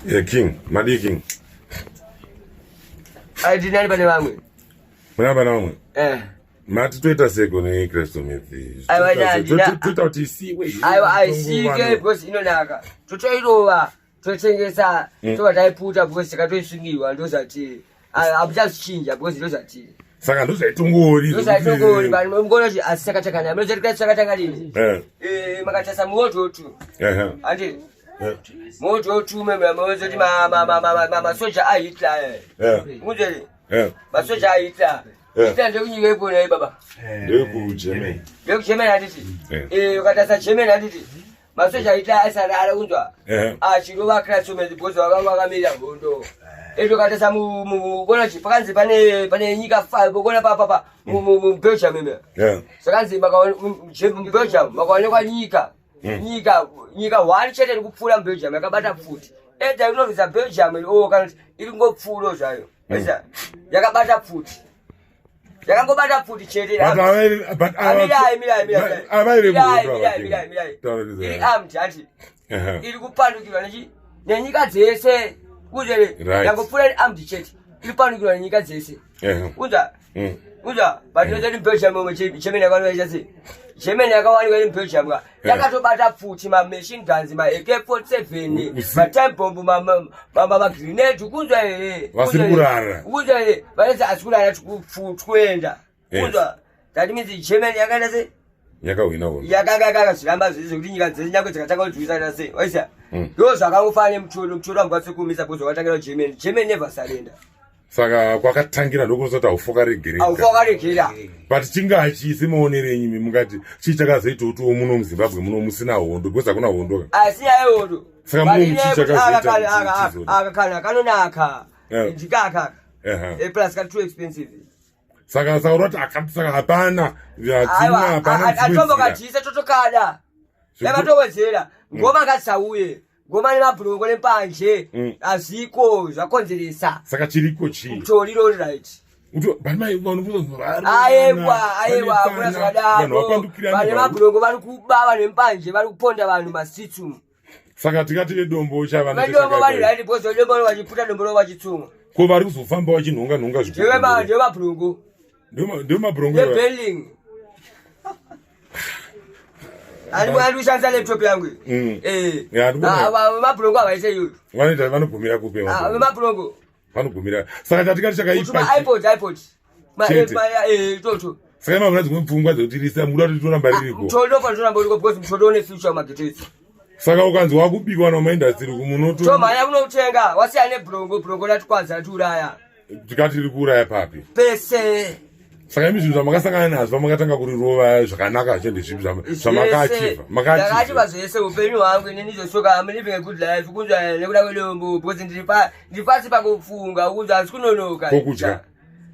King, Madi King. I didn't bani wangu. Mwana wangu. Mati Twitter seko ni Kristo mithi. Twitter utisiwe. I see ke because inonaka. Tutoirowa, tutengesa, tuwataiputa because katoisungiwa ndozati. I've just changed because ndozati. Saka ndozatungori. Ndozatungori bani mngono asakachakana. Mlozati sakachakana. Makachasa moto tu. Andi moto tu mwezo di mama soja aitla muzeli masoja aitla ita ndio kunyiwe pona baba ndio kujeme nditi ukatasa cheme nditi masoja aitla asara unzwa achiro bakratso mezipozo wakamira bondo eto katasa mu bona chipakanzi pane nyika 5 bona papa mu Belgium meme sakanzi makaona mu Belgium makaona kwa nyika wali chete kupfura Belgium yakabata futi eda inoviza Belgium kana iri ngopfulo zvayo besa yakabata futi yakangobata futi chete but iri amti ati iri kupandukirwa nenyika dzese kuzere yangopfura amti chete iri pandukirwa nenyika dzese uza but nozati Belgium chemene yakanoita sei Germany yakawanikwa iri Belgium yakatobata futi ma machine guns ma AK47 ma time bomb ma grenade kunzwa here vasikurara vanezi asikurara kuenda kunzwa that means Germany yakaenda sei yakawina wona yakazviramba zvese kuti nyika dzese nyangwe dzikatanga kudzwisana sei waisa ndo zvakangofana mutodo wangwatse kumisa bhuzo watangira Germany never surrender. Saka kwakatangira ndokusota ufokaregera but chingachisi maonerenyi mungati chichakazoita kuti muno muZimbabwe muno musina hondo because kuna hondo asi yayo hondo saka muno chichakazoita akakana kanonaka ndikaka plus ka too expensive saka uroti akatsaka hapana hapana atombo katisa totokada yamatowedzera ngoma katsauye ngoma nemabhurungo nempanje aziko zvakonzeresa saka chiriko chi toriro right aiwa kuna zvakadaro vane mabhurungo vari kuba vanhu vempanje vari kuponda vanhu masitsumu saka tikati vedombo chavandombo vari right because dombo vachiputa dombo ro vachitsunga ko vari kuzofamba vachinhonga ndio mabhurungo ndio mabhurungo eBerlin ali ushanza laptop yangu mabhurungo avaise iyoyo vanogumira kupe mabhurungo vanogumira saka tatikati chakaipa iPod toto saka mavuna dzimwe pfungwa dzotirisa muda kuti toramba ririko mtodo panotoramba uriko because mtodo une future magetesi saka ukanzi wakubikwa namaindastri kumunoto tomhanya kunotenga wasiyana nebhurungo ratikwanza ratiuraya tikati riri kuuraya papi pese saka imi zvinhu zvamakasangana nazvo pamakatanga kurirova zvakanaka zvende zvipi zvamakachiva zvese upenyu hwangu inini zosoka I'm living a good life kunzwa nekuda kwedombo because ndiri pasi pakufunga kunzwa hazvi kunonoka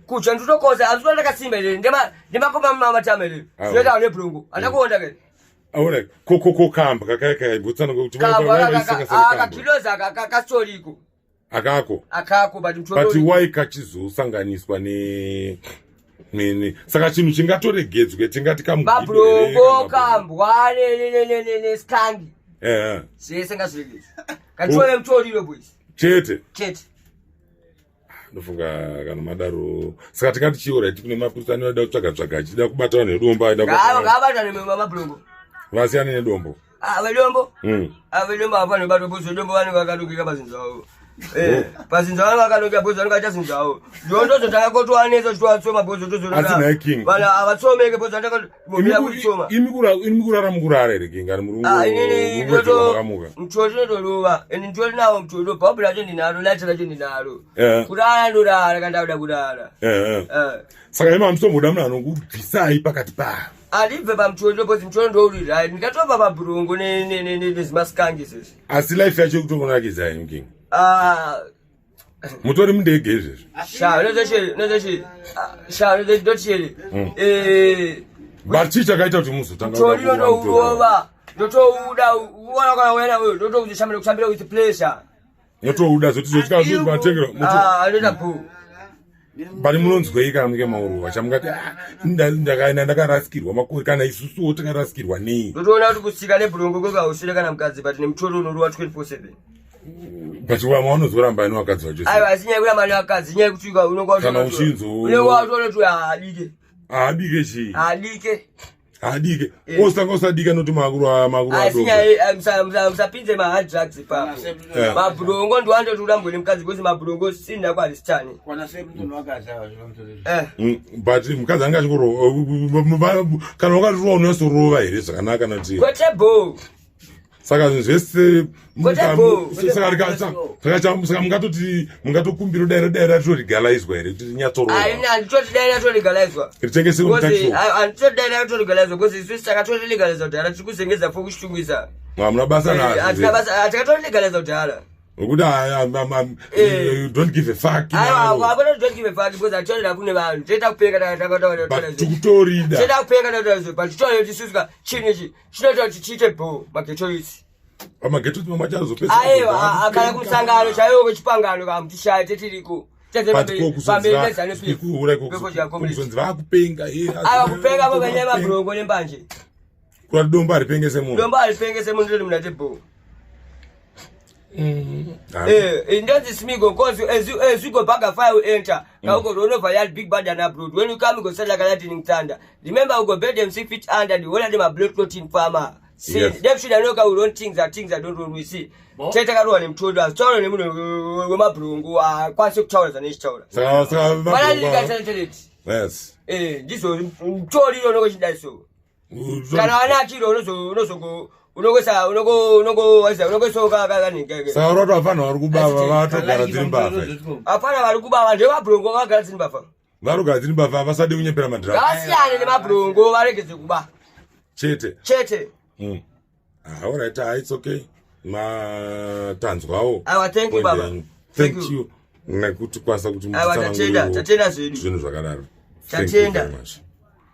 kudya nditokosa hazvi kuona ndakasimba here ndimakoma mumamatama here zvinoita nebhurungu handakuonda ke aona kokokamba kakaibutsana kuti kakiloza kakastoriko akako but why kachizosanganiswa saka chinhu chingatoregedzwe tingati mabhurungo kambwa neskangi zvese ngazviregedzwe katione mutoriro boys chete ndofunga kana madaro saka tingati chiorati kune mapurisa anoda kutsvaga achida kubata vanhu vedombo ngavabata nemabhurungo vasiyane nedombo vedombo hapana kubatwa bhuzo dombo vanenge vakadukika pazinzo avo pazinzo vanenge vakadukika bhuzo vanenge vaita zinzo avo ndondo takakotowanesa chitovatsoma bhuzo tozovana havatsomeke bhuzo vandakamira kutsoma imi kurara mukurara here king ari mutoti notolova ende nditori navo mutoti bhabhu racho ndinaro laita racho ndinaro kurara ndorara kandauda kurara saka ima hamusomboda munhu anokubvisai pakati pavo andibve pamutoti because mutoti ndourirai ndikatobva pabhurungu nezimaskangi izvezvi asi life yacho kutokunakizai king mutori mundege izvezvi ndotishere but chii chakaita kuti muzotanga ndotourova ndotouda uona kana wena uyo ndotokushambira with pleasure notouda zotizochikazotimatengerwa anoita bhu bari munonzwei kana muke mauruva chamungati ndakaenda ndakarasikirwa makore kana isusuwo takarasikirwa nei ndotoona kuti kusika nebhurungu kwekahusire kana mukadzi but nemutoro unoruwa 24/7 But wa maono zoramba ino wakadzi wacho. Aiwa sinya kula mali wakadzi nya kutsvika unongwa kana uchinzo. Unongwa tu adike. Adike chi. Adike. Adike. Osadika noti maguru adoko. Asinya msapinze ma hard drugs pa. Mabrongo ndo ando tulambwe mkazi because mabrongo sinda kwa listani. Kwana sebu ndo wakaza wazvomtore. But mkazi anga chikoro kana wakatwa unosorova here zvakanaka nati. Kwete bo. Saka zvese saka mungatokumbira daira toregalaizwa here kuti nyatsorova. Nditoti daira toregalaizwa. Ritengese mutacho. Nditoti daira toregalaizwa because isusu saka toregalaizwa kudhara tiri kuzengeza fo kushitungisa. Muna basa nazo. Atina basa atakatoregalaizwa kudhara. You don't give a fuck. I don't give a fuck because I told you kune vanhu teta kupenga takatoda tukutorida teta kupenga takatoda but told you susuka chinichi chinota kuti chite bo mageto isi amageto machazo pesa aiwa akala kusangano chayo kuchipangano kamtishaya tetiriko vakupenga kupenga pamene mabrongo nembanje kuti domba ripengese munhu ndiri munate bo. Ndozi smigo cause as you go back a fire enter go run over your big bad and abroad when you come you go start like a lightning thunder. Remember we go bed them 6 feet under the whole of them a blood clotting farmer. See them should know we run things that don't run we see tete karuwa nimthoda story nemuno wemabrongo kwase kuthawula zaneshithawula bala likathelete yes ndizo mtholi lo nokuchidaiso kana wanathi lo nozo unokwesa unokwesoka kaningi sauratu afana vari kubava vatogara dziri mbavha afana vari kubava ndevabrongo vagara dziri mbavha vari kugara dziri mbavha vasade kunyepera madhiraka vasiyane nemabrongo varegedze kuba chete alright it's okay matanzwawo thank you baba thank you nekuti kwasa kuti tatenda zvedu zvinhu zvakadaro tatenda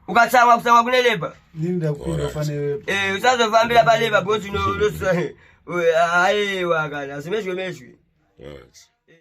ukatsamwa kutsamwa kune leba linda kufanele usazofambira paleba because aiwa kana zimezvemezvi.